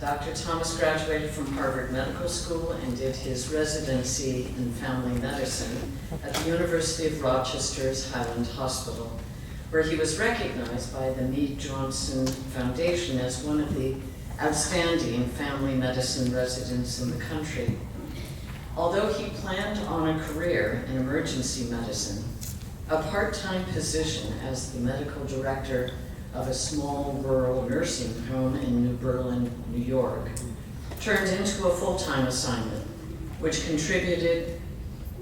Dr. Thomas graduated from Harvard Medical School and did his residency in family medicine at the University of Rochester's Highland Hospital, where he was recognized by the Mead Johnson Foundation as one of the outstanding family medicine residents in the country. Although he planned on a career in emergency medicine, a part-time position as the medical director of a small rural nursing home in New Berlin, New York, turned into a full-time assignment, which contributed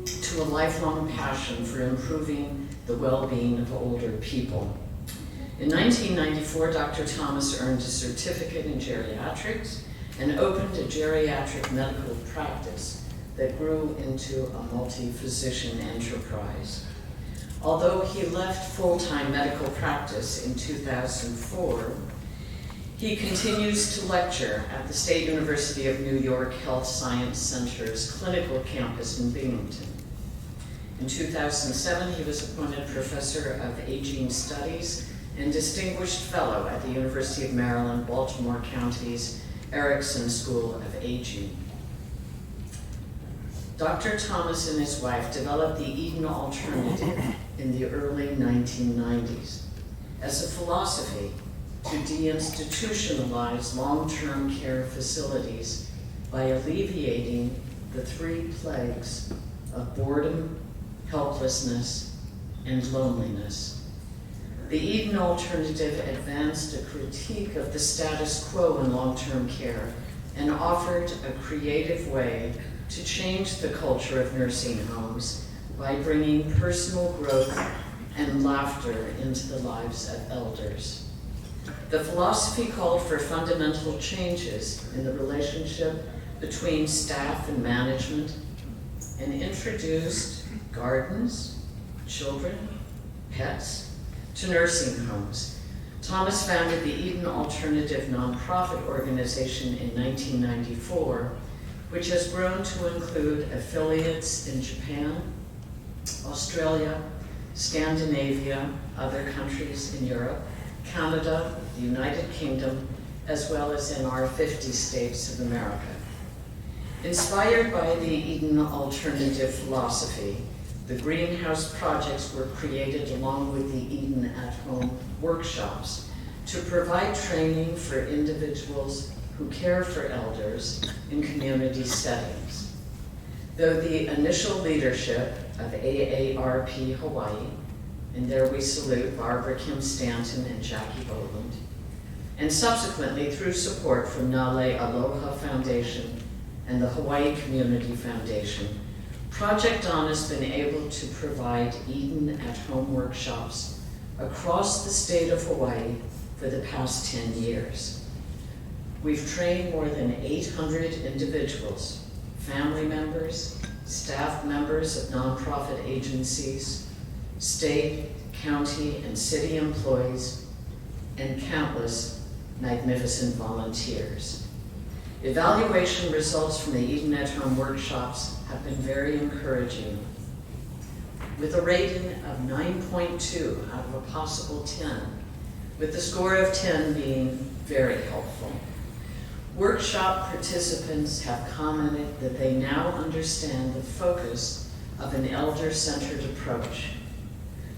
to a lifelong passion for improving the well-being of older people. In 1994, Dr. Thomas earned a certificate in geriatrics and opened a geriatric medical practice that grew into a multi-physician enterprise. Although he left full-time medical practice in 2004, he continues to lecture at the State University of New York Health Science Center's clinical campus in Binghamton. In 2007, he was appointed Professor of Aging Studies and Distinguished Fellow at the University of Maryland, Baltimore County's Erickson School of Aging. Dr. Thomas and his wife developed the Eden Alternative in the early 1990s as a philosophy to deinstitutionalize long-term care facilities by alleviating the three plagues of boredom, helplessness, and loneliness. The Eden Alternative advanced a critique of the status quo in long-term care and offered a creative way to change the culture of nursing homes by bringing personal growth and laughter into the lives of elders. The philosophy called for fundamental changes in the relationship between staff and management and introduced gardens, children, pets to nursing homes. Thomas founded the Eden Alternative nonprofit organization in 1994, which has grown to include affiliates in Japan, Australia, Scandinavia, other countries in Europe, Canada, the United Kingdom, as well as in our 50 states of America. Inspired by the Eden Alternative philosophy, the greenhouse projects were created along with the Eden at Home workshops to provide training for individuals who care for elders in community settings. Though the initial leadership of AARP Hawaii, and there we salute Barbara Kim Stanton and Jackie Boland, and subsequently through support from Nale Aloha Foundation and the Hawaii Community Foundation, Project Dawn has been able to provide Eden at Home workshops across the state of Hawaii for the past 10 years. We've trained more than 800 individuals, family members, staff members of nonprofit agencies, state, county, and city employees, and countless magnificent volunteers. Evaluation results from the Eden at Home workshops have been very encouraging, with a rating of 9.2 out of a possible 10, with the score of 10 being very helpful. Workshop participants have commented that they now understand the focus of an elder-centered approach,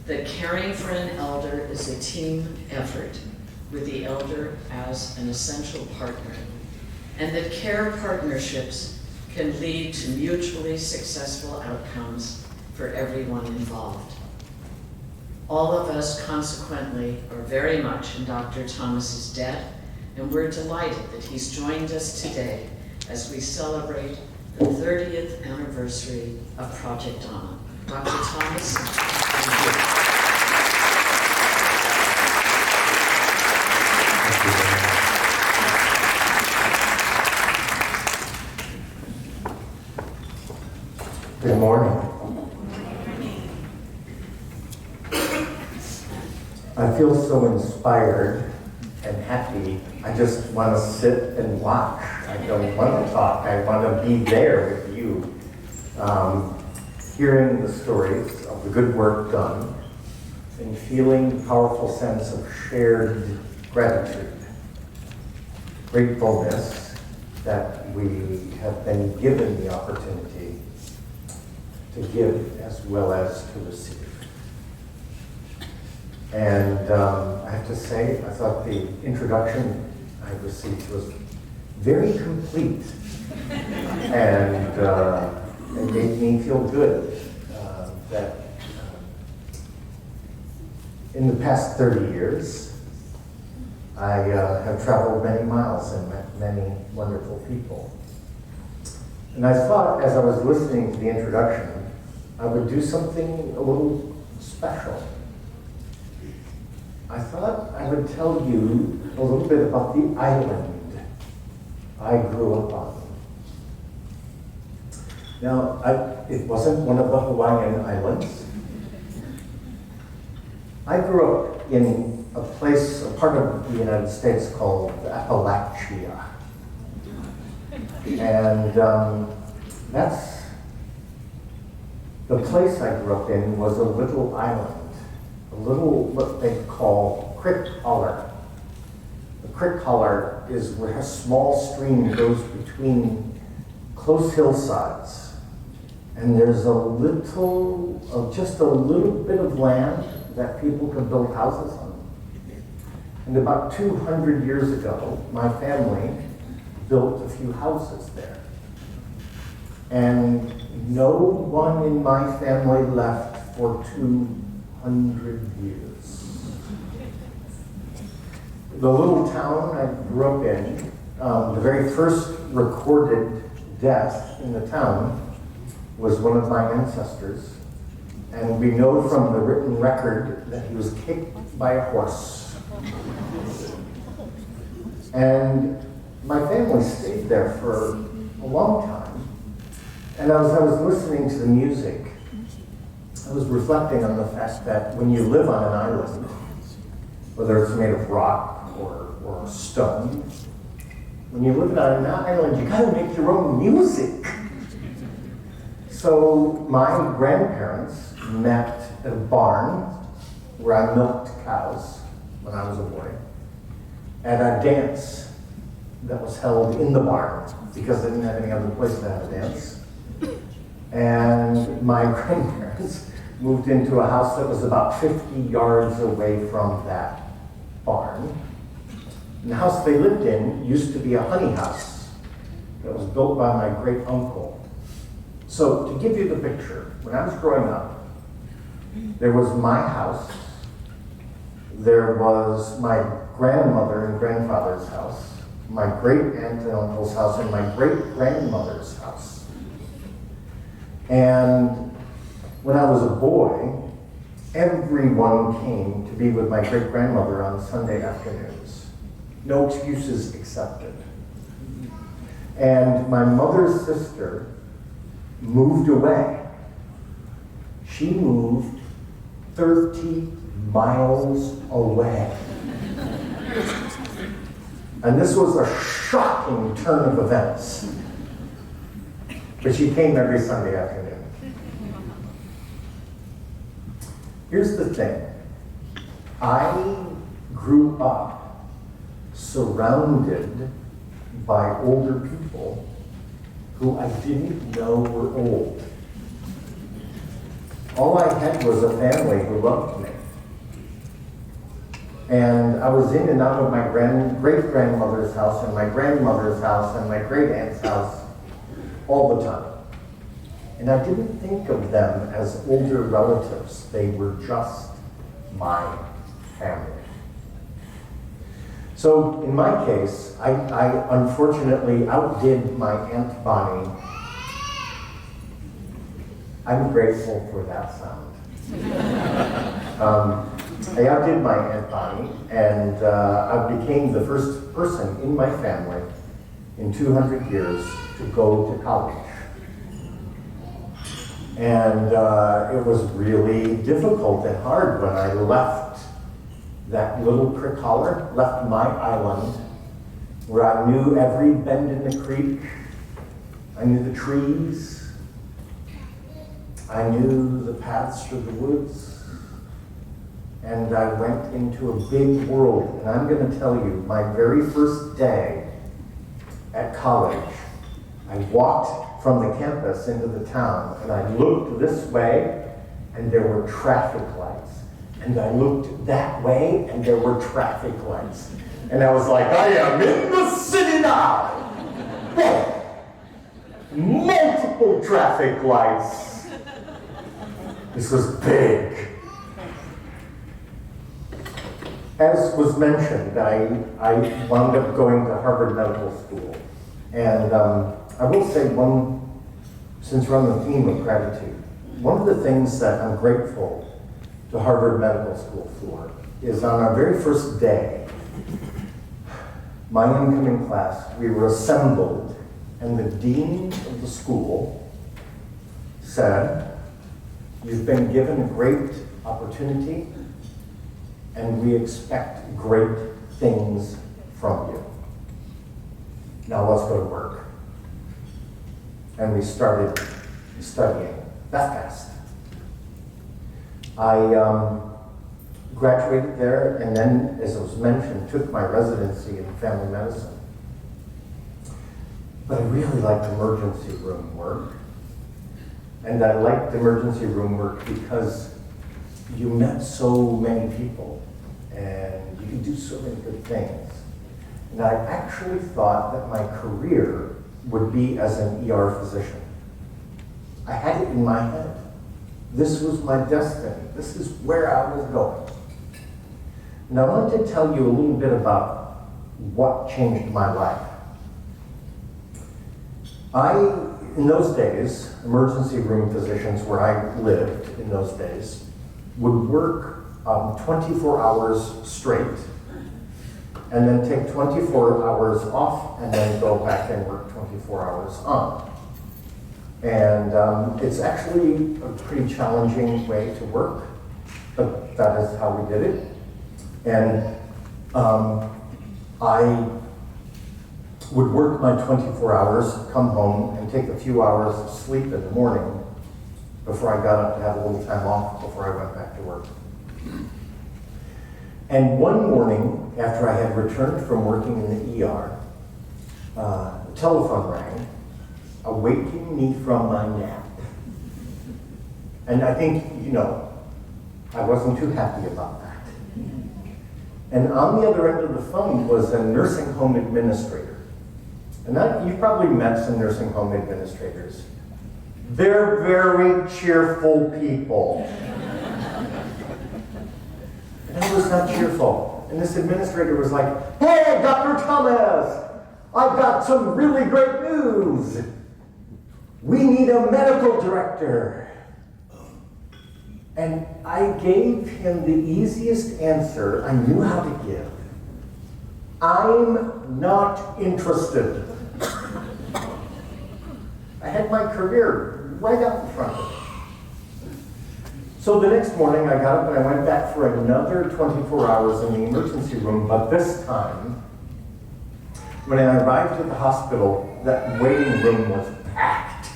that caring for an elder is a team effort with the elder as an essential partner, and that care partnerships can lead to mutually successful outcomes for everyone involved. All of us, consequently, are very much in Dr. Thomas's debt, and we're delighted that he's joined us today as we celebrate the 30th anniversary of Project Dawn. Dr. Thomas, thank you. Good morning. I feel so inspired and happy. I just want to sit and watch. I don't want to talk. I want to be there with you, hearing the stories of the good work done and feeling a powerful sense of shared gratitude, gratefulness, that we have been given the opportunity to give as well as to receive. And I have to say, I thought the introduction I received was very complete. And it made me feel good that in the past 30 years, I have traveled many miles and met many wonderful people. And I thought, as I was listening to the introduction, I would do something a little special. I thought I would tell you a little bit about the island I grew up on. Now, it wasn't one of the Hawaiian islands. I grew up in a place, a part of the United States called Appalachia. And that's the place I grew up in was a little island, a little what they call creek holler. The creek holler is where a small stream goes between close hillsides, and there's just a little bit of land that people can build houses on. And about 200 years ago, my family built a few houses there. And no one in my family left for 200 years. The little town I grew up in, the very first recorded death in the town was one of my ancestors. And we know from the written record that he was kicked by a horse. And my family stayed there for a long time. And as I was listening to the music, I was reflecting on the fact that when you live on an island, whether it's made of rock or stone, when you live on an island, you gotta make your own music. So my grandparents met at a barn where I milked cows when I was a boy, at a dance that was held in the barn because they didn't have any other place to have a dance. And my grandparents moved into a house that was about 50 yards away from that barn. And the house they lived in used to be a honey house that was built by my great uncle. So to give you the picture, when I was growing up, there was my house, there was my grandmother and grandfather's house, my great aunt and uncle's house, and my great grandmother's house. And when I was a boy, everyone came to be with my great grandmother on Sunday afternoons. No excuses accepted. And my mother's sister moved away. She moved 30 miles away. And this was a shocking turn of events. But she came every Sunday afternoon. Here's the thing. I grew up surrounded by older people who I didn't know were old. All I had was a family who loved me. And I was in and out of my great-grandmother's house and my grandmother's house and my great-aunt's house all the time. And I didn't think of them as older relatives. They were just my family. So in my case, I unfortunately outdid my Aunt Bonnie. I'm grateful for that sound. I outdid my Aunt Bonnie, and I became the first person in my family in 200 years to go to college. And it was really difficult and hard when I left that little creek holler, left my island, where I knew every bend in the creek, I knew the trees, I knew the paths through the woods, and I went into a big world. And I'm going to tell you, my very first day at college, I walked from the campus into the town, and I looked this way, and there were traffic lights. And I looked that way, and there were traffic lights. And I was like, I am in the city now! Whoa. Multiple traffic lights. This was big. As was mentioned, I wound up going to Harvard Medical School. And I will say since we're on the theme of gratitude, one of the things that I'm grateful to Harvard Medical School for is on our very first day, my incoming class, we were assembled, and the dean of the school said, "You've been given a great opportunity, and we expect great things from you. Now let's go to work." And we started studying that fast. I graduated there, and then, as it was mentioned, took my residency in family medicine. But I really liked emergency room work. And I liked emergency room work because you met so many people, and you could do so many good things. And I actually thought that my career would be as an ER physician. I had it in my head. This was my destiny. This is where I was going. And I want to tell you a little bit about what changed my life. In those days, emergency room physicians where I lived in those days would work 24 hours straight, and then take 24 hours off, and then go back and work 24 hours on. And it's actually a pretty challenging way to work, but that is how we did it. And I would work my 24 hours, come home, and take a few hours of sleep in the morning before I got up to have a little time off before I went back to work. And one morning, after I had returned from working in the ER, the telephone rang, awaking me from my nap. And I think, I wasn't too happy about that. And on the other end of the phone was a nursing home administrator. And you've probably met some nursing home administrators. They're very cheerful people. And I was not cheerful. And this administrator was like, "Hey, Dr. Thomas, I've got some really great news. We need a medical director." And I gave him the easiest answer I knew how to give. "I'm not interested." I had my career right out in front of me. So the next morning I got up and I went back for another 24 hours in the emergency room, but this time, when I arrived at the hospital, that waiting room was packed.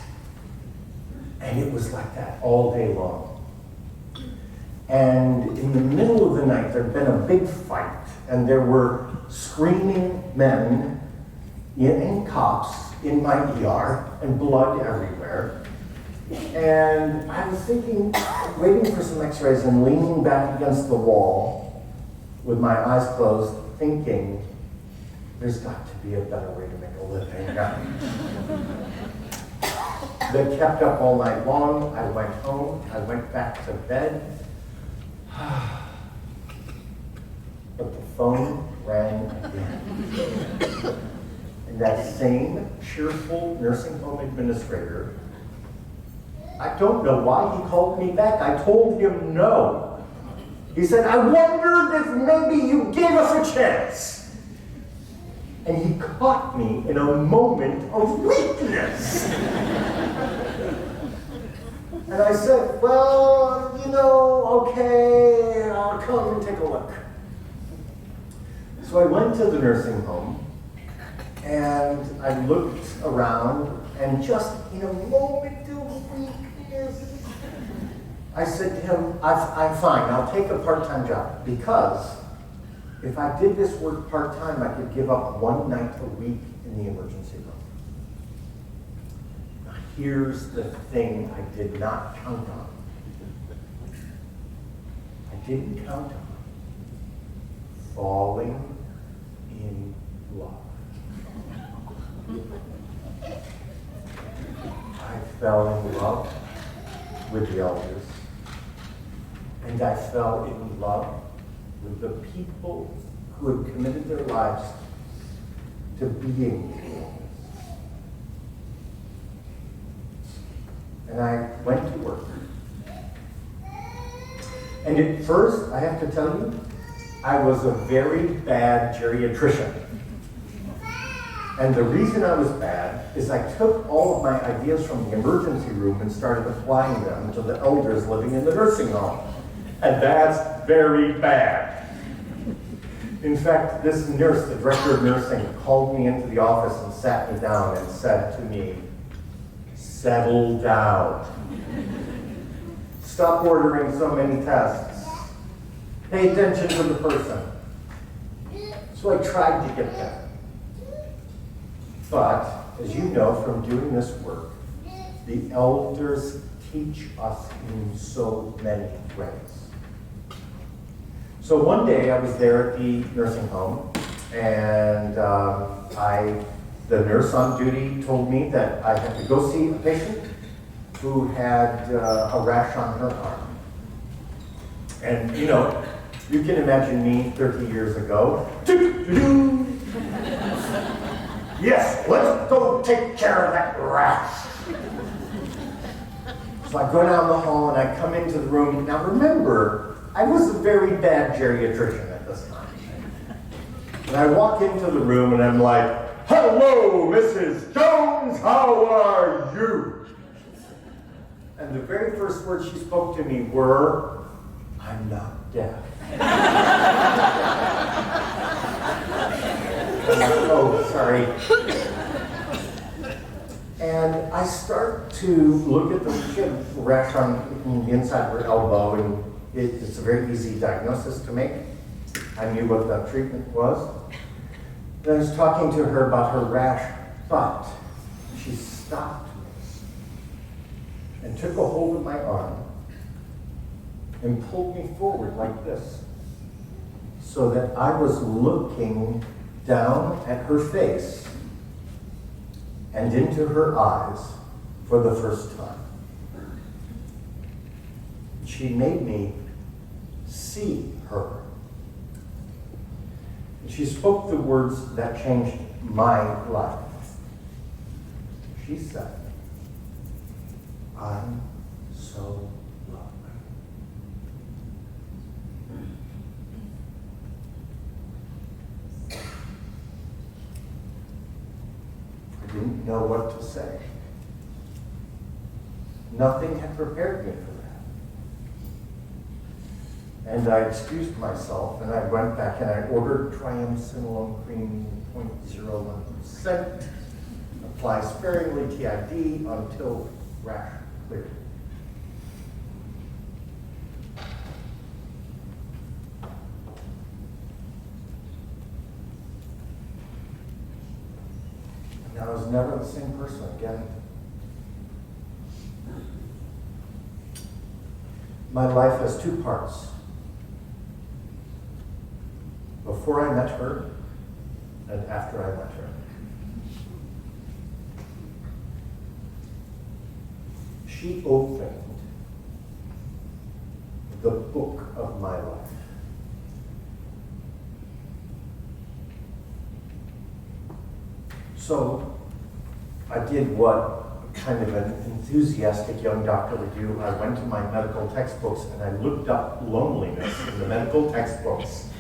And it was like that all day long. And in the middle of the night, there'd been a big fight, and there were screaming men and cops in my ER, and blood everywhere. And I was thinking, waiting for some x-rays and leaning back against the wall with my eyes closed, thinking, there's got to be a better way to make a living. They kept up all night long. I went home. I went back to bed. But the phone rang again. And that same cheerful nursing home administrator, I don't know why he called me back. I told him no. He said, "I wondered if maybe you gave us a chance." And he caught me in a moment of weakness. And I said, "Well, okay, I'll come and take a look." So I went to the nursing home, and I looked around, and just in a moment of weakness, I said to him, I'm fine, I'll take a part-time job, because if I did this work part-time, I could give up one night a week in the emergency room. Now, here's the thing I did not count on. I didn't count on falling in love. I fell in love with the elders, and I fell in love with the people who had committed their lives to being the elders. And I went to work. And at first, I have to tell you, I was a very bad geriatrician. And the reason I was bad is I took all of my ideas from the emergency room and started applying them to the elders living in the nursing home. And that's very bad. In fact, this nurse, the director of nursing, called me into the office and sat me down and said to me, "Settle down. Stop ordering so many tests. Pay attention to the person." So I tried to get better. But, as you know from doing this work, the elders teach us in so many ways. So one day I was there at the nursing home, and the nurse on duty told me that I had to go see a patient who had a rash on her arm. And you know, you can imagine me 30 years ago. Yes, let's go take care of that rash. So I go down the hall and I come into the room. Now remember, I was a very bad geriatrician at this time. And I walk into the room and I'm like, "Hello, Mrs. Jones, how are you?" And the very first words she spoke to me were, "I'm not deaf." I'm like, "Oh, sorry." And I start to look at she had a rash on the inside of her elbow, and it's a very easy diagnosis to make. I knew what the treatment was. And I was talking to her about her rash, but she stopped me and took a hold of my arm and pulled me forward like this, so that I was looking down at her face and into her eyes for the first time. She made me see her. She spoke the words that changed my life. She said, "I'm so loved." I didn't know what to say. Nothing had prepared me for that. And I excused myself, and I went back and I ordered triamcinolone cream 0.01%, apply sparingly TID until rash cleared. And I was never the same person again. My life has two parts. Before I met her and after I met her. She opened the book of my life. So I did what kind of an enthusiastic young doctor would do. I went to my medical textbooks and I looked up loneliness in the medical textbooks.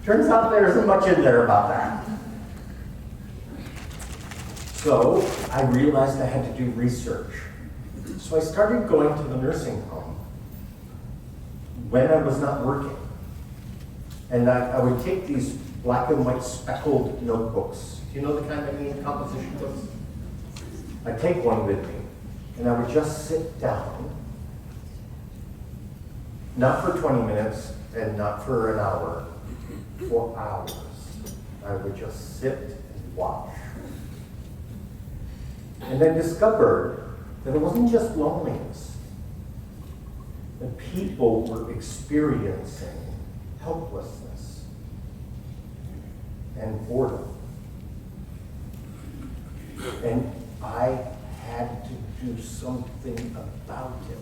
Turns out there isn't much in there about that. So I realized I had to do research. So I started going to the nursing home when I was not working. And I would take these black and white speckled notebooks. Do you know the kind I mean, composition books? I'd take one with me, and I would just sit down, not for 20 minutes and not for an hour, for hours. I would just sit and watch. And I discovered that it wasn't just loneliness. That people were experiencing helplessness and boredom. And I had to do something about it.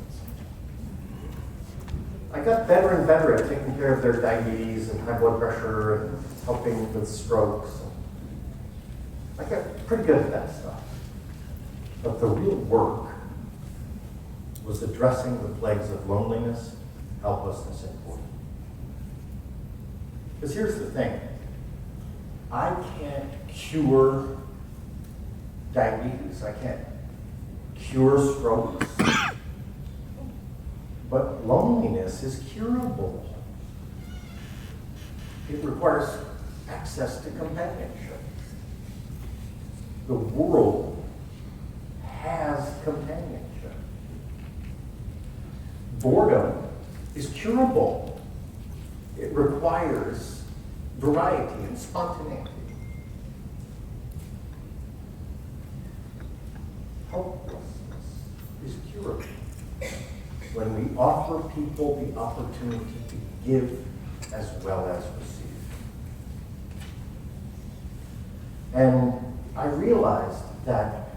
I got better and better at taking care of their diabetes and high blood pressure and helping with strokes. I got pretty good at that stuff. But the real work was addressing the plagues of loneliness, helplessness, and boredom. Because here's the thing. I can't cure diabetes. I can't cure strokes. But loneliness is curable. It requires access to companionship. The world has companionship. Boredom is curable. It requires variety and spontaneity. Helplessness is curable when we offer people the opportunity to give as well as receive. And I realized that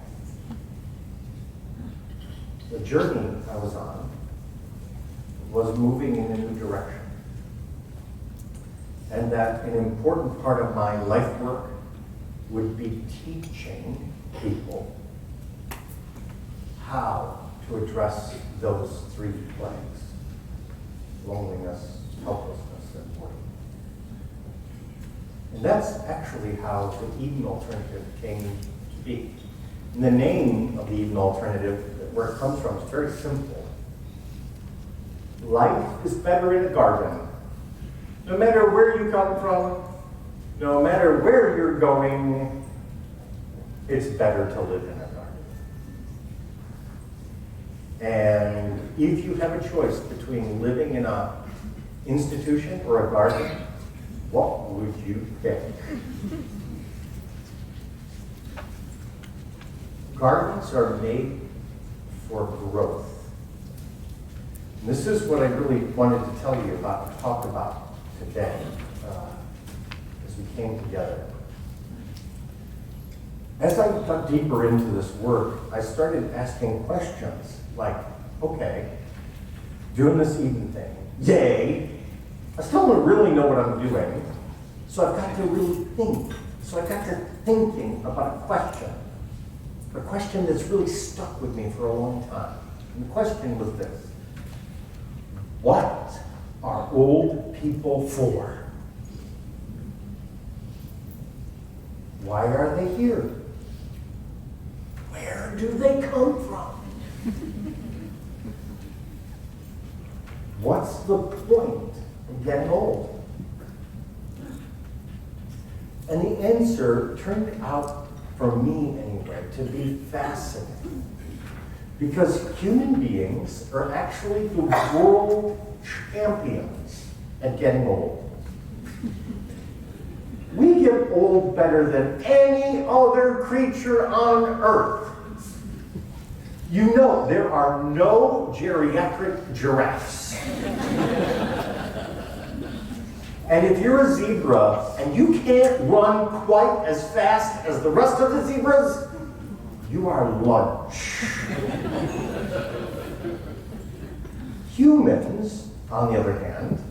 the journey I was on was moving in a new direction. And that an important part of my life work would be teaching people how to address those three plagues: loneliness, helplessness, and boredom. And that's actually how the Eden Alternative came to be. And the name of the Eden Alternative, where it comes from, is very simple. Life is better in a garden. No matter where you come from, no matter where you're going, it's better to live in a garden. And if you have a choice between living in an institution or a garden, what would you pick? Gardens are made for growth. And this is what I really wanted to tell you about and talk about today as we came together. As I got deeper into this work, I started asking questions like, okay, doing this Eden thing, yay, I still don't really know what I'm doing, so I've got to really think. So I got to thinking about a question that's really stuck with me for a long time. And the question was this: what are old people for? Why are they here? Where do they come from? What's the point of getting old? And the answer turned out, for me anyway, to be fascinating. Because human beings are actually the world champions at getting old. We get old better than any other creature on earth. You know, there are no geriatric giraffes. And if you're a zebra and you can't run quite as fast as the rest of the zebras, you are lunch. Humans, on the other hand,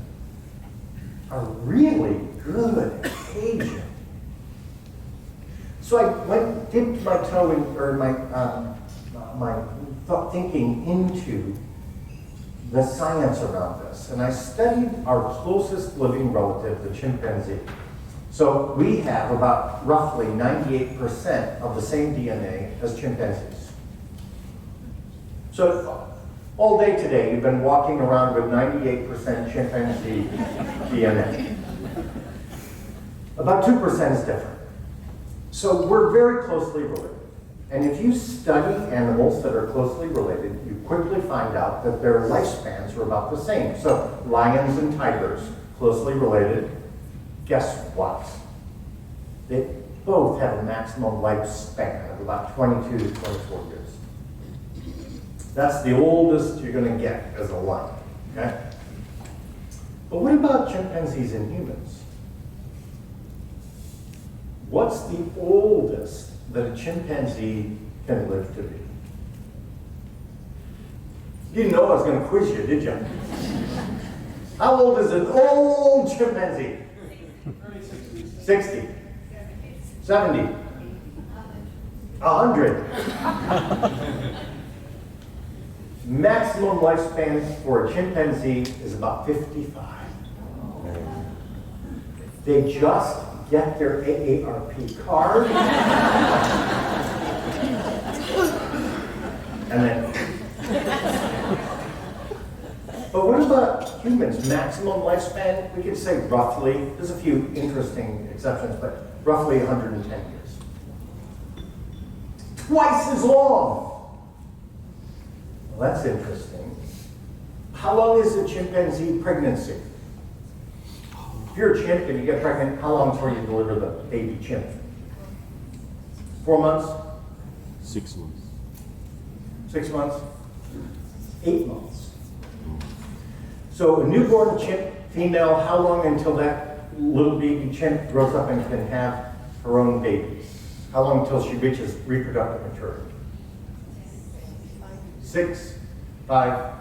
are really good at aging. So I dipped my toe in, or my thinking into the science around this, and I studied our closest living relative, the chimpanzee. So we have about roughly 98% of the same DNA as chimpanzees. So all day today, you've been walking around with 98% chimpanzee DNA. About 2% is different. So we're very closely related. And if you study animals that are closely related, you quickly find out that their lifespans are about the same. So lions and tigers, closely related. Guess what? They both have a maximum lifespan of about 22 to 24 years. That's the oldest you're going to get as a life, okay? But what about chimpanzees and humans? What's the oldest that a chimpanzee can live to be? You didn't know I was going to quiz you, did you? How old is an old chimpanzee? 60. 70. 100. Maximum lifespan for a chimpanzee is about 55. They just get their AARP card and then. But what about humans? Maximum lifespan, we could say roughly, there's a few interesting exceptions, but roughly 110 years. Twice as long. Well, that's interesting. How long is a chimpanzee pregnancy? If you're a chimp and you get pregnant, how long before you deliver the baby chimp? 4 months? 6 months. 6 months? 8 months. So a newborn chimp female, how long until that little baby chimp grows up and can have her own babies? How long until she reaches reproductive maturity? 6, 5,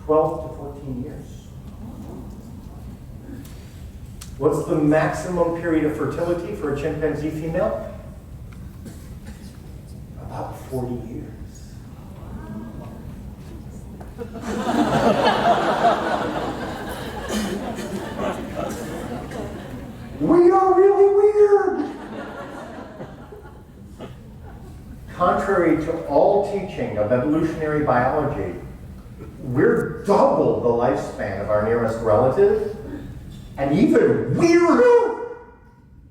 12 to 14 years. What's the maximum period of fertility for a chimpanzee female? About 40 years. We are really weird. Contrary to all teaching of evolutionary biology, we're double the lifespan of our nearest relative, and even weirder,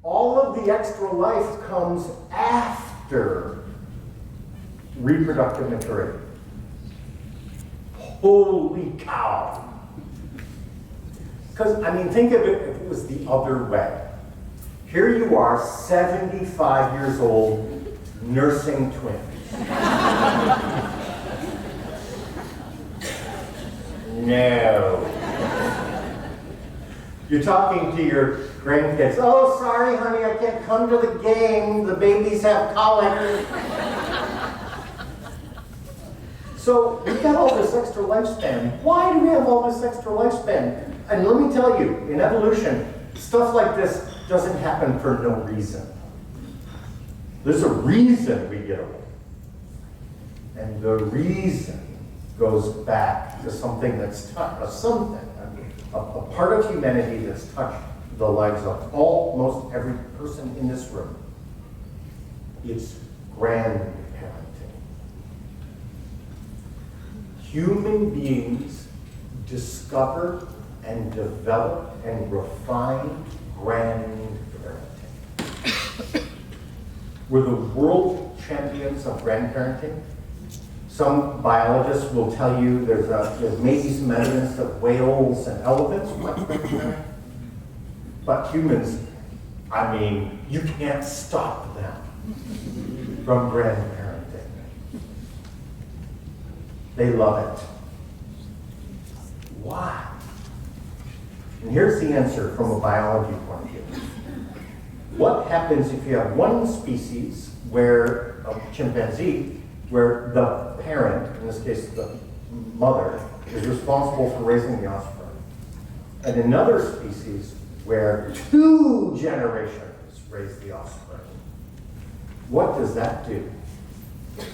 all of the extra life comes after reproductive maturity. Holy cow. Because, I mean, think of it if it was the other way. Here you are, 75 years old, nursing twins. No. You're talking to your grandkids. Oh, sorry, honey, I can't come to the game. The babies have colic. So we've got all this extra lifespan. Why do we have all this extra lifespan? And let me tell you, in evolution, stuff like this doesn't happen for no reason. There's a reason we get old. And the reason goes back to something that's touched, a part of humanity that's touched the lives of almost every person in this room. It's grandparenting. Human beings discover and develop and refine grandparenting. We're the world champions of grandparenting. Some biologists will tell you there's maybe some evidence that whales and elephants like grandparenting. But humans, I mean, you can't stop them from grandparenting. They love it. Why? And here's the answer from a biology point of view. What happens if you have one species where a chimpanzee, where the parent, in this case the mother, is responsible for raising the offspring, and another species where 2 generations raise the offspring? What does that do? It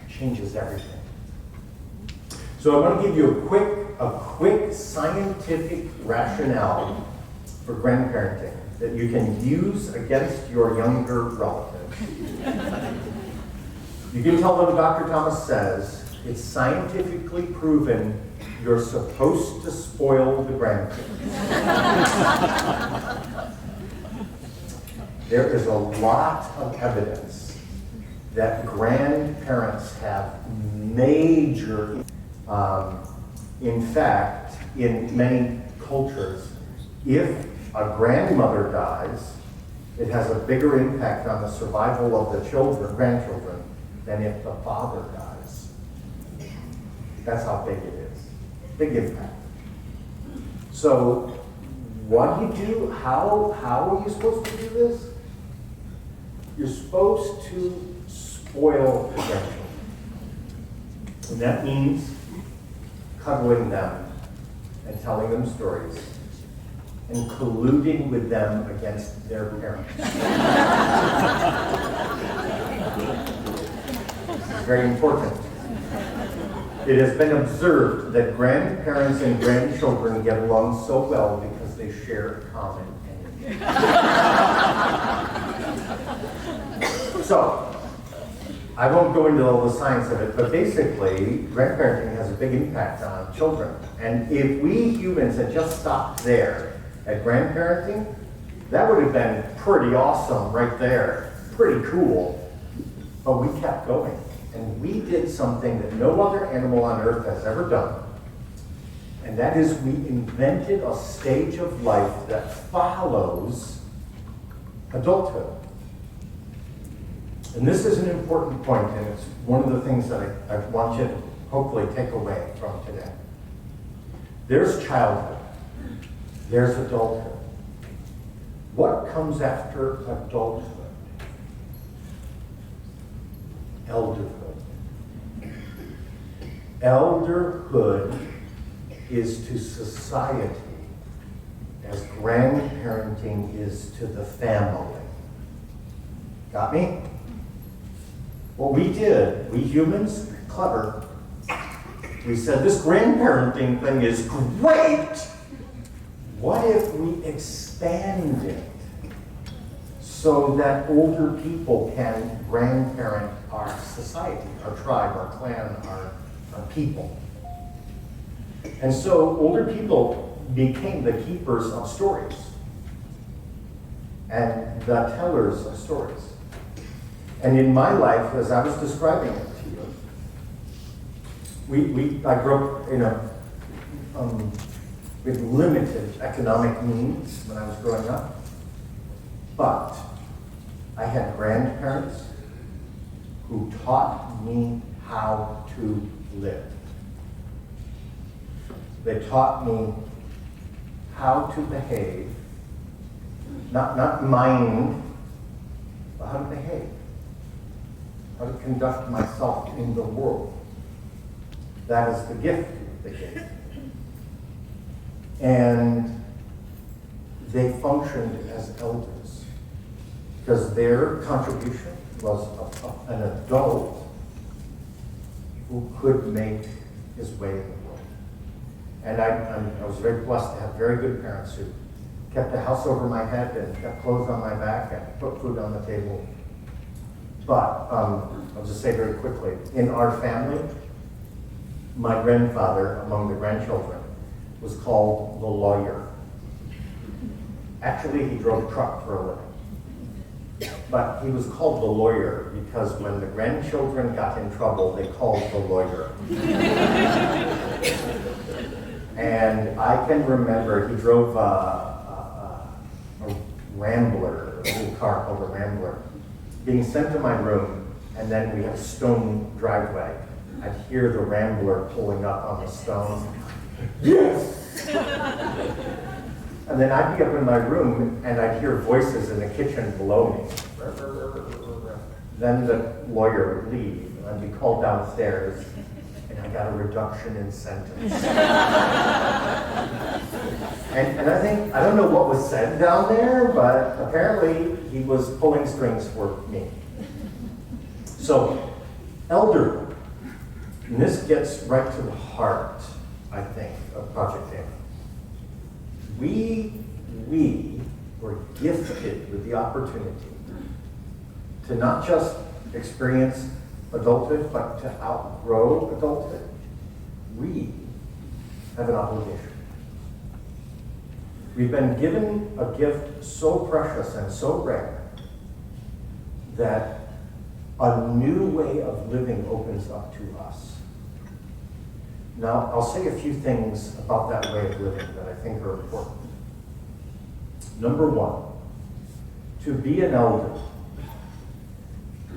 changes everything. So I want to give you a quick scientific rationale for grandparenting that you can use against your younger relatives. You can tell them Dr. Thomas says it's scientifically proven you're supposed to spoil the grandkids. There is a lot of evidence that grandparents have major in fact, in many cultures, if a grandmother dies, it has a bigger impact on the survival of the children, grandchildren, than if the father dies. That's how big it is. Big impact. So, what do you do? How are you supposed to do this? You're supposed to spoil the grandchildren. And that means cuddling them and telling them stories and colluding with them against their parents. Very important. It has been observed that grandparents and grandchildren get along so well because they share a common enemy. So, I won't go into all the science of it, but basically, grandparenting has a big impact on children. And if we humans had just stopped there at grandparenting, that would have been pretty awesome right there. Pretty cool. But we kept going. And we did something that no other animal on earth has ever done. And that is we invented a stage of life that follows adulthood. And this is an important point, and it's one of the things that I want you to hopefully take away from today. There's childhood. There's adulthood. What comes after adulthood? Elderhood. Elderhood is to society as grandparenting is to the family. Got me? What we did, we humans, clever, we said this grandparenting thing is great. What if we expand it so that older people can grandparent our society, our tribe, our clan, our people? And so older people became the keepers of stories and the tellers of stories. And in my life, as I was describing it to you, I grew up in with limited economic means when I was growing up, but I had grandparents who taught me how to live. They taught me how to behave, not mind, but how to behave. How to conduct myself in the world. That is the gift they gave me. And they functioned as elders because their contribution was an adult who could make his way in the world. And I was very blessed to have very good parents who kept a house over my head and kept clothes on my back and put food on the table. But I'll just say very quickly, in our family, my grandfather, among the grandchildren, was called the lawyer. Actually, he drove a truck for a living. But he was called the lawyer because when the grandchildren got in trouble, they called the lawyer. And I can remember he drove a Rambler, a little car called a Rambler, being sent to my room, and then we had a stone driveway. I'd hear the Rambler pulling up on the stone. Yes! And then I'd be up in my room, and I'd hear voices in the kitchen below me. Then the lawyer would leave, and I'd be called downstairs, and I got a reduction in sentence. And I think, I don't know what was said down there, but apparently he was pulling strings for me. So, elderhood. And this gets right to the heart, I think, of Project Keynote. We were gifted with the opportunity to not just experience adulthood, but to outgrow adulthood. We have an obligation. We've been given a gift so precious and so rare that a new way of living opens up to us. Now, I'll say a few things about that way of living that I think are important. Number one, to to be an elder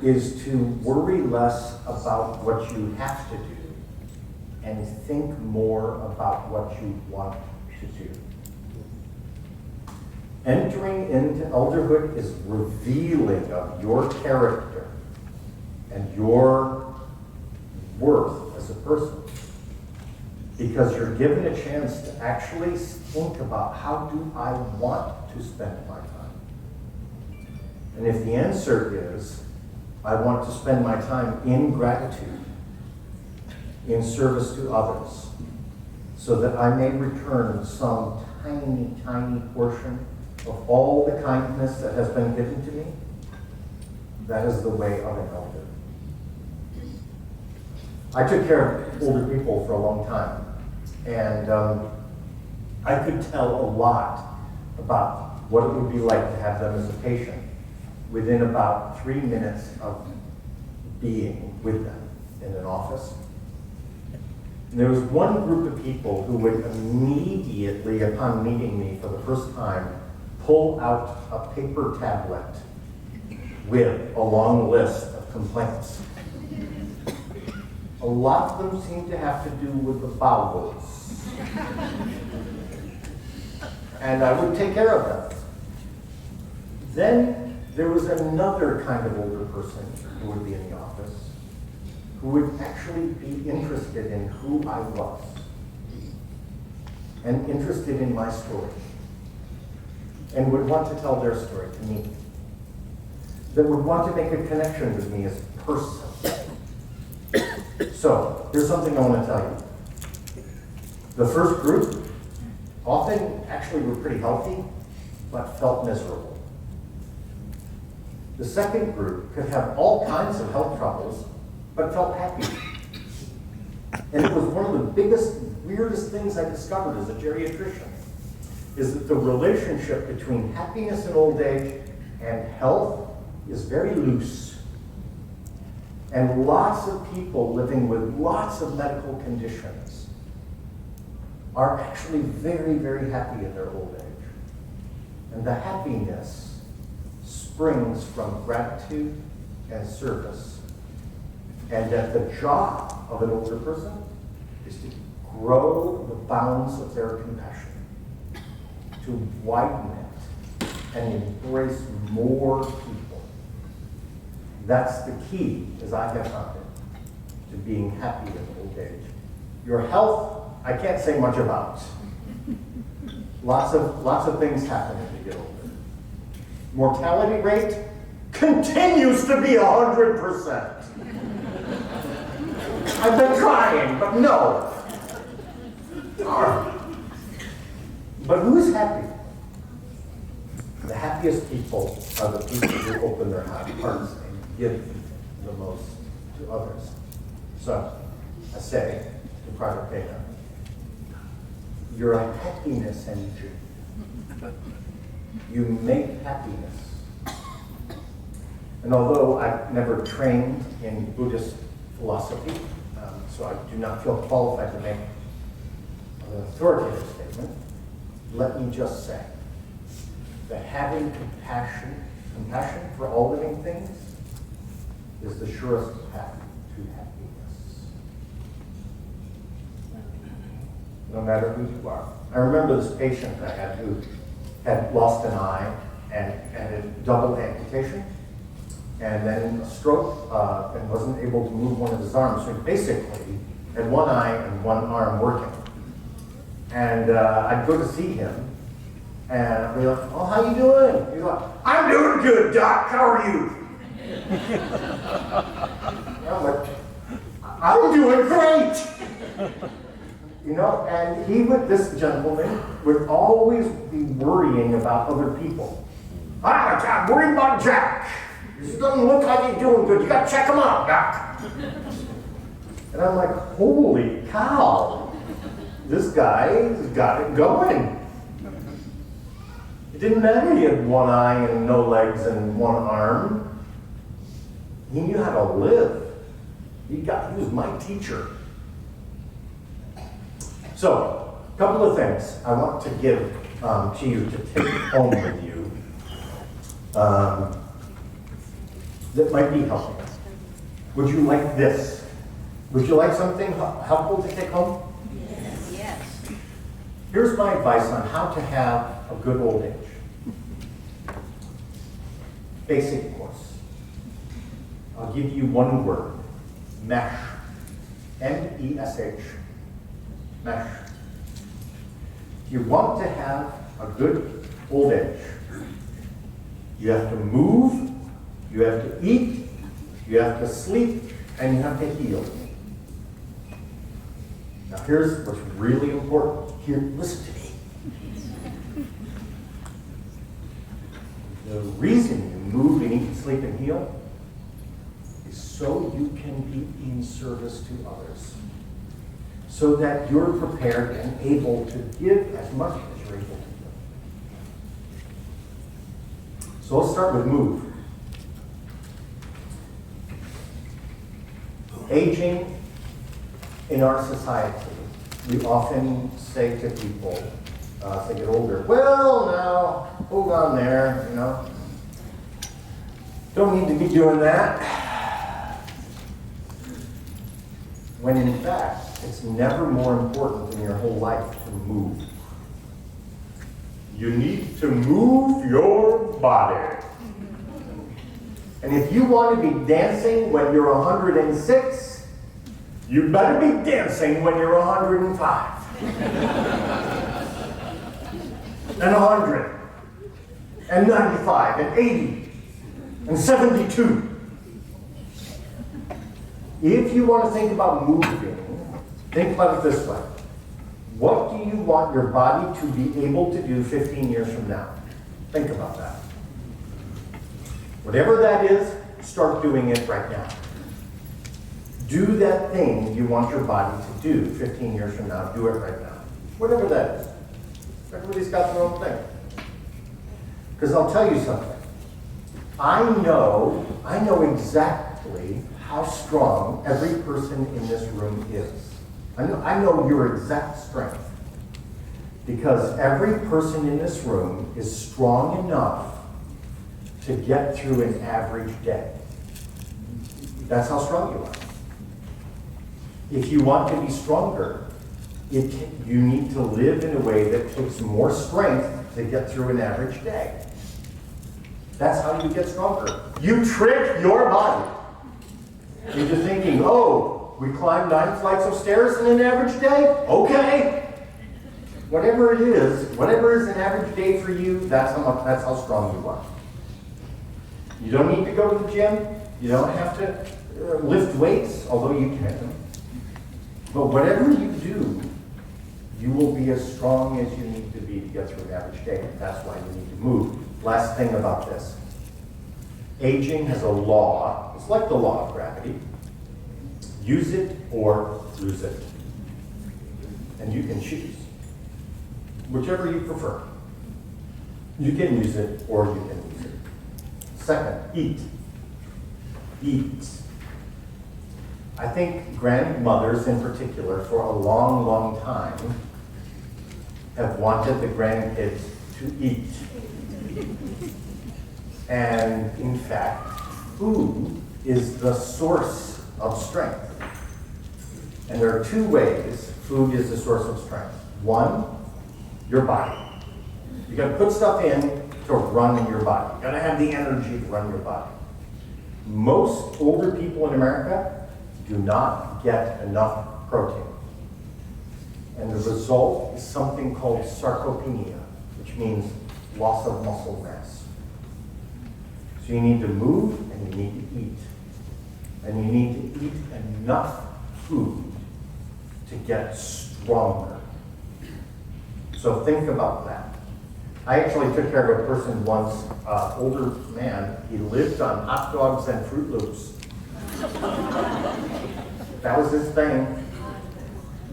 is to worry less about what you have to do and think more about what you want to do. Entering into elderhood is revealing of your character and your worth as a person, because you're given a chance to actually think about, how do I want to spend my time? And if the answer is, I want to spend my time in gratitude, in service to others, so that I may return some tiny, tiny portion of all the kindness that has been given to me, that is the way of an elder. I took care of older people for a long time, and I could tell a lot about what it would be like to have them as a patient within about 3 minutes of being with them in an office. And there was one group of people who would immediately, upon meeting me for the first time, pull out a paper tablet with a long list of complaints. A lot of them seem to have to do with the bowels. And I would take care of them. Then there was another kind of older person who would be in the office, who would actually be interested in who I was and interested in my story, and would want to tell their story to me, that would want to make a connection with me as a person. So, here's something I want to tell you. The first group often actually were pretty healthy, but felt miserable. The second group could have all kinds of health troubles, but felt happy. And it was one of the biggest, weirdest things I discovered as a geriatrician, is that the relationship between happiness in old age and health is very loose. And lots of people living with lots of medical conditions are actually very, very happy in their old age. And the happiness springs from gratitude and service. And that the job of an older person is to grow the bounds of their compassion, to widen it and embrace more people. That's the key, as I have found it, to being happy in old age. Your health, I can't say much about. Lots of things happen as you get older. Mortality rate continues to be 100%. I've been trying, but no. But who's happy? The happiest people are the people who open their hearts and give the most to others. So, I say to Private Dana, you're a happiness engine. You make happiness. And although I've never trained in Buddhist philosophy, so I do not feel qualified to make an authoritative statement, let me just say that having compassion for all living things is the surest path to happiness. No matter who you are. I remember this patient I had who had lost an eye and had a double amputation, and then a stroke, and wasn't able to move one of his arms. So he basically had one eye and one arm working. And I'd go to see him, and I'd be like, oh, how you doing? He's like, I'm doing good, Doc, how are you? I'm like, I'm doing great! You know, and this gentleman would always be worrying about other people. I'm worried about Jack. He doesn't look like he's doing good. You got to check him out, Doc. And I'm like, holy cow. This guy's got it going. It didn't matter he had one eye and no legs and one arm. He knew how to live. He was my teacher. So, a couple of things I want to give to you to take home with you that might be helpful. Would you like this? Would you like something helpful to take home? Yes. Here's my advice on how to have a good old age. Basic course. I'll give you one word. Mesh. M-E-S-H. Mesh. If you want to have a good old age, you have to move, you have to eat, you have to sleep, and you have to heal. Now here's what's really important. Here, listen to me. The reason you move and eat, sleep, and heal is so you can be in service to others. So that you're prepared and able to give as much as you're able to give. So let's start with move. Aging in our society, we often say to people as they get older, well, now, hold on there, you know. Don't need to be doing that. When in fact, it's never more important in your whole life to move. You need to move your body. And if you want to be dancing when you're 106, you better be dancing when you're 105. And 100. And 95. And 80. And 72. If you want to think about moving, think about it this way. What do you want your body to be able to do 15 years from now? Think about that. Whatever that is, start doing it right now. Do that thing you want your body to do 15 years from now. Do it right now. Whatever that is. Everybody's got their own thing. Because I'll tell you something. I know exactly how strong every person in this room is. I know your exact strength. Because every person in this room is strong enough to get through an average day. That's how strong you are. If you want to be stronger, you need to live in a way that takes more strength to get through an average day. That's how you get stronger. You trick your body into thinking, oh, we climbed 9 flights of stairs in an average day? Okay. Whatever it is an average day for you, that's how strong you are. You don't need to go to the gym. You don't have to lift weights, although you can. But whatever you do, you will be as strong as you need to be to get through an average day. That's why you need to move. Last thing about this. Aging has a law. It's like the law of gravity. Use it or lose it. And you can choose. Whichever you prefer. You can use it or you can lose it. Second, eat. Eat. I think grandmothers in particular, for a long, long time, have wanted the grandkids to eat. And in fact, food is the source of strength. And there are 2 ways food is the source of strength. One, your body. You got to put stuff in to run in your body. You got to have the energy to run your body. Most older people in America do not get enough protein. And the result is something called sarcopenia, which means loss of muscle mass. So you need to move and you need to eat. And you need to eat enough food to get stronger. So think about that. I actually took care of a person once, older man. He lived on hot dogs and Fruit Loops. That was his thing.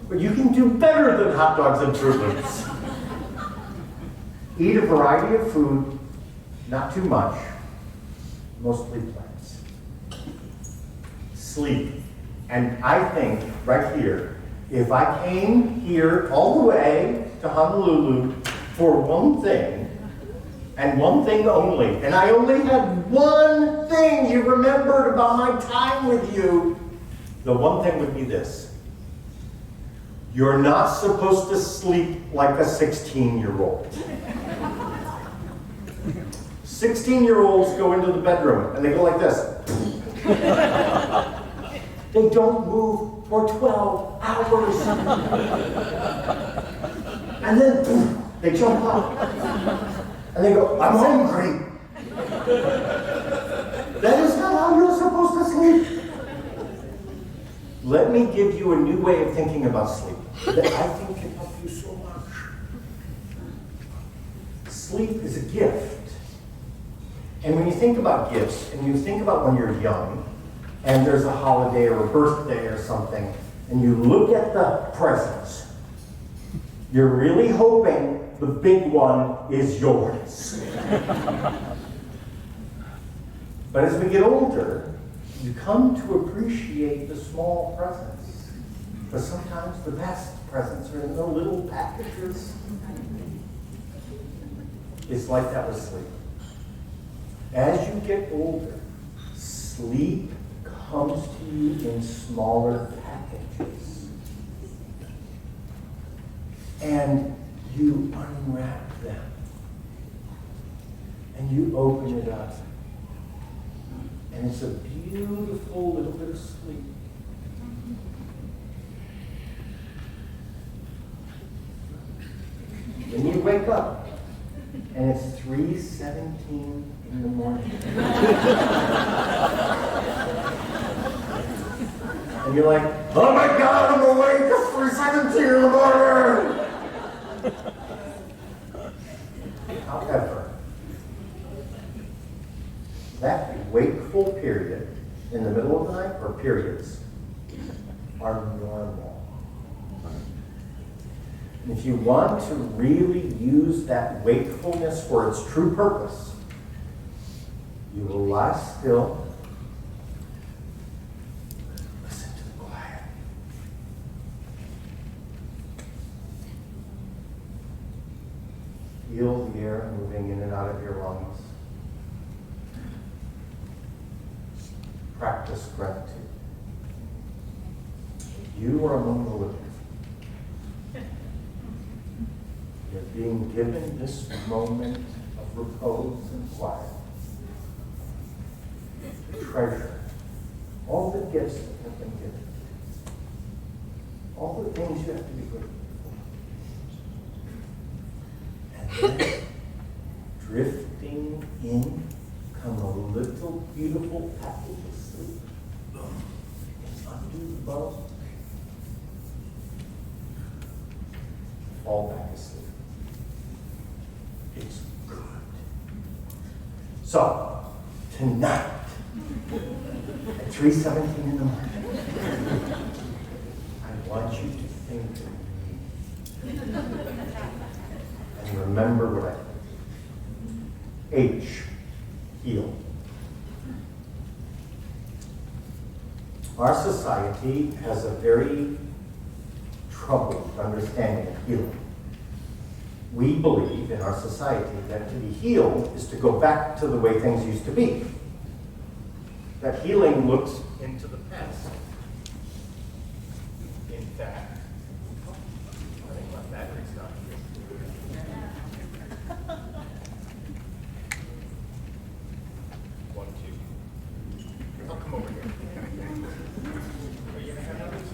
But you can do better than hot dogs and Fruit Loops. Eat a variety of food, not too much, mostly plants. Sleep. And I think, right here, if I came here all the way to Honolulu for one thing, And one thing only. And I only had one thing you remembered about my time with you. The one thing would be this. You're not supposed to sleep like a 16-year-old. 16-year-olds go into the bedroom and they go like this. They don't move for 12 hours. And then they jump up. And they go, I'm hungry. That is not how you're supposed to sleep. Let me give you a new way of thinking about sleep that I think can help you so much. Sleep is a gift. And when you think about gifts, and you think about when you're young, and there's a holiday or a birthday or something, and you look at the presents, you're really hoping the big one is yours. But as we get older, you come to appreciate the small presents. But sometimes the best presents are in the little packages. It's like that with sleep. As you get older, sleep comes to you in smaller packages. And you unwrap them. And you open it up. And it's a beautiful little bit of sleep. Then you wake up, and it's 3:17 in the morning. And you're like, oh my God, I'm awake, it's 3:17 in the morning! However, that wakeful period in the middle of the night, or periods, are normal. And if you want to really use that wakefulness for its true purpose, you will lie still, listen to the quiet. Feel the air moving in and out of your lungs. Practice gratitude. You are among the living. You're being given this moment of repose and quiet. To treasure all the gifts that have been given. All the things you have to be grateful for. And then, drifting in, come a little beautiful package of sleep. It's undo the bow. Fall back asleep. It's good. So, tonight, at 3:17 in the morning, I want you to think of me. And remember what I said. H, heal. Our society has a very troubled understanding of healing. We believe in our society that to be healed is to go back to the way things used to be. That healing looks into the past. In fact, I think my battery's not here. One, two. I'll come over here. Are you gonna have others?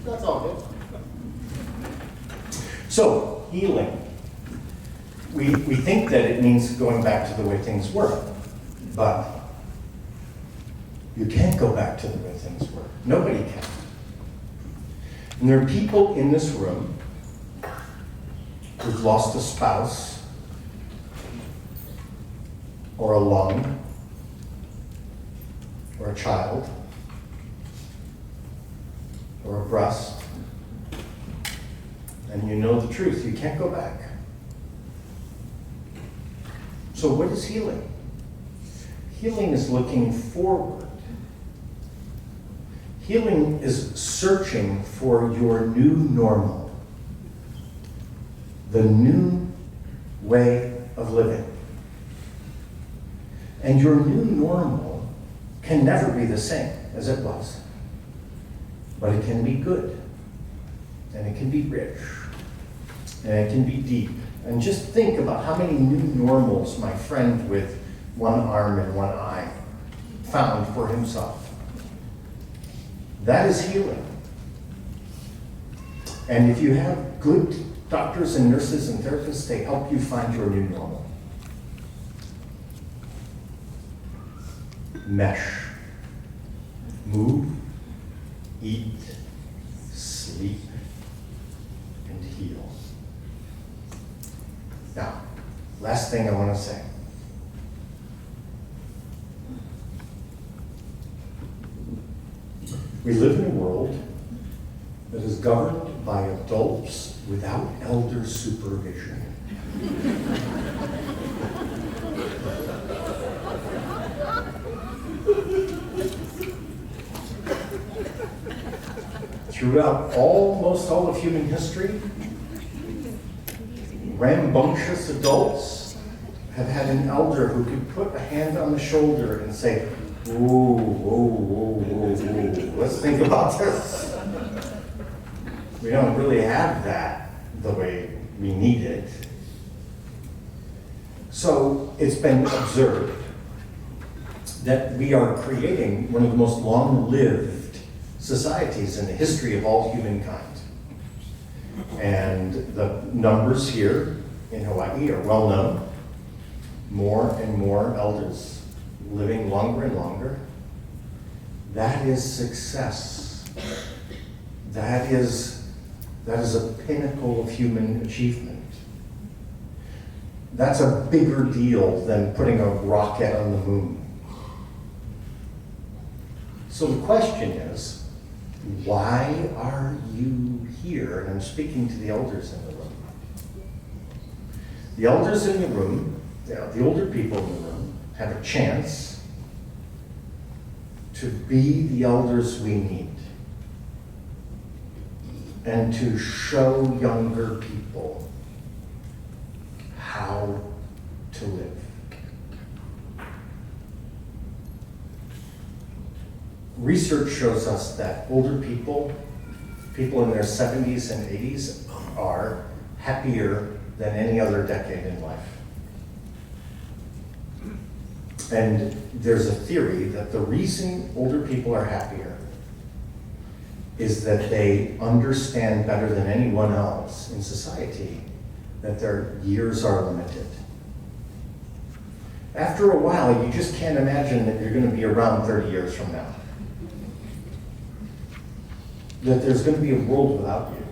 That's all good. So, healing. We think that it means going back to the way things were, but you can't go back to the way things were. Nobody can. And there are people in this room who've lost a spouse, or a lung, or a child, or a breast, and you know the truth. You can't go back. So what is healing? Healing is looking forward. Healing is searching for your new normal. the new way of living. And your new normal can never be the same as it was, but it can be good, and it can be rich, and it can be deep. And just think about how many new normals my friend with one arm and one eye found for himself. That is healing. And if you have good doctors and nurses and therapists, they help you find your new normal. Mesh. Move, eat, sleep, and heal. Now, last thing I want to say. We live in a world that is governed by adults without elder supervision. Throughout almost all of human history, rambunctious adults have had an elder who could put a hand on the shoulder and say, "Whoa, whoa, whoa, whoa, whoa, let's think about this." We don't really have that the way we need it. So it's been observed that we are creating one of the most long-lived societies in the history of all humankind. And the numbers here in Hawaii are well known. More and more elders living longer and longer. That is success. That is a pinnacle of human achievement. That's a bigger deal than putting a rocket on the moon. So the question is, why are you here? And I'm speaking to the elders in the room. The elders in the room, the older people in the room, have a chance to be the elders we need and to show younger people how to live. Research shows us that older people in their 70s and 80s, are happier than any other decade in life. And there's a theory that the reason older people are happier is that they understand better than anyone else in society that their years are limited. After a while, you just can't imagine that you're going to be around 30 years from now. That there's going to be a world without you.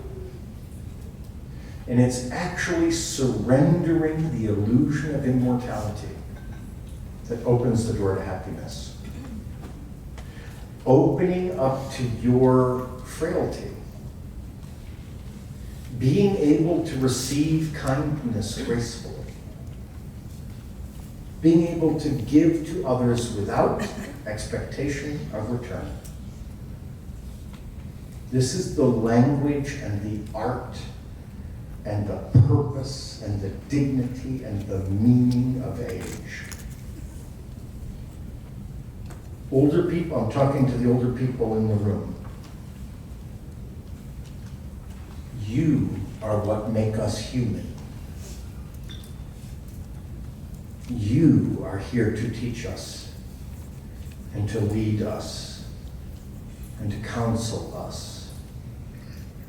And it's actually surrendering the illusion of immortality that opens the door to happiness. Opening up to your frailty. Being able to receive kindness gracefully. Being able to give to others without expectation of return. This is the language and the art and the purpose and the dignity and the meaning of age. Older people, I'm talking to the older people in the room. You are what make us human. You are here to teach us and to lead us and to counsel us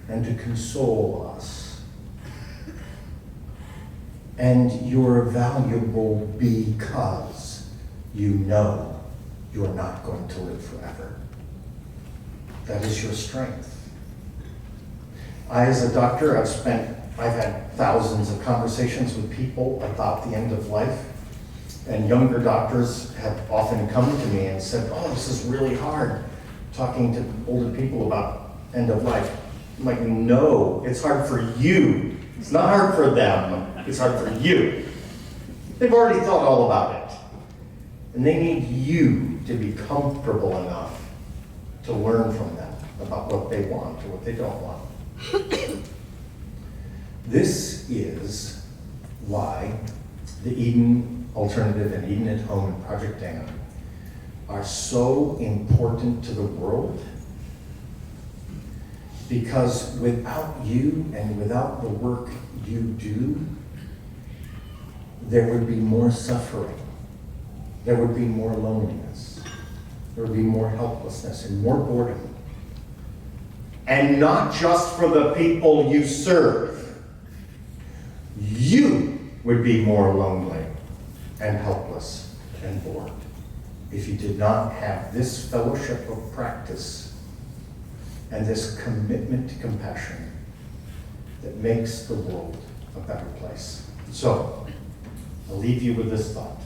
and to console us. And you're valuable because you know you're not going to live forever. That is your strength. I, as a doctor, I've had thousands of conversations with people about the end of life. And younger doctors have often come to me and said, "Oh, this is really hard, talking to older people about end of life." I'm like, no, it's hard for you. It's not hard for them, it's hard for you. They've already thought all about it. And they need you to be comfortable enough to learn from them about what they want or what they don't want. This is why the Eden Alternative and Eden at Home and Project Dan are so important to the world, because without you and without the work you do, there would be more suffering, there would be more loneliness, there would be more helplessness and more boredom. And not just for the people you serve. You would be more lonely and helpless and bored if you did not have this fellowship of practice and this commitment to compassion that makes the world a better place. So, I'll leave you with this thought.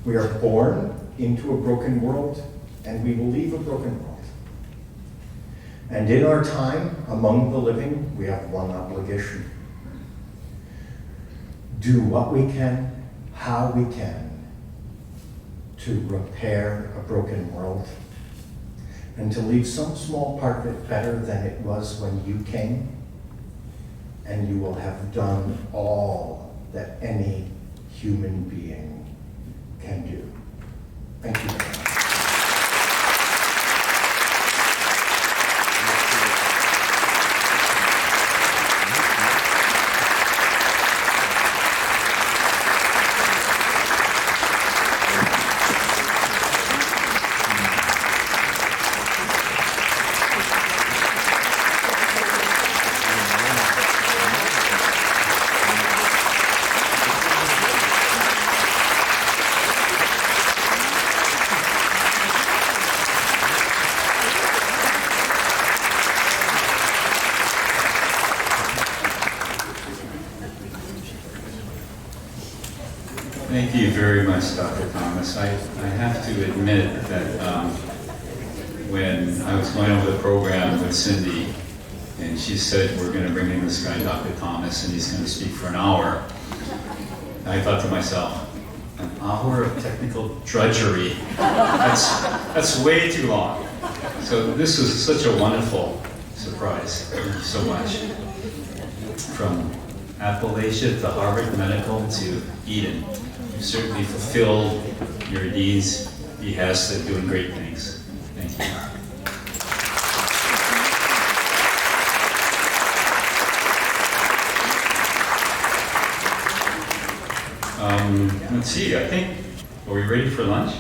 We are born into a broken world, and we will leave a broken world. And in our time among the living, we have one obligation. Do what we can, how we can, to repair a broken world, and to leave some small part of it better than it was when you came, and you will have done all that any human being can do. Thank you very much. Thank you very much, Dr. Thomas. I have to admit that when I was going over the program with Cindy, and she said, we're going to bring in this guy, Dr. Thomas, and he's going to speak for an hour, I thought to myself, an hour of technical drudgery? That's way too long. So this was such a wonderful surprise. Thank you so much. From Appalachia to Harvard Medical to Eden, you certainly fulfilled your dean's behest of doing great things. Thank you. Let's see, I think, are we ready for lunch?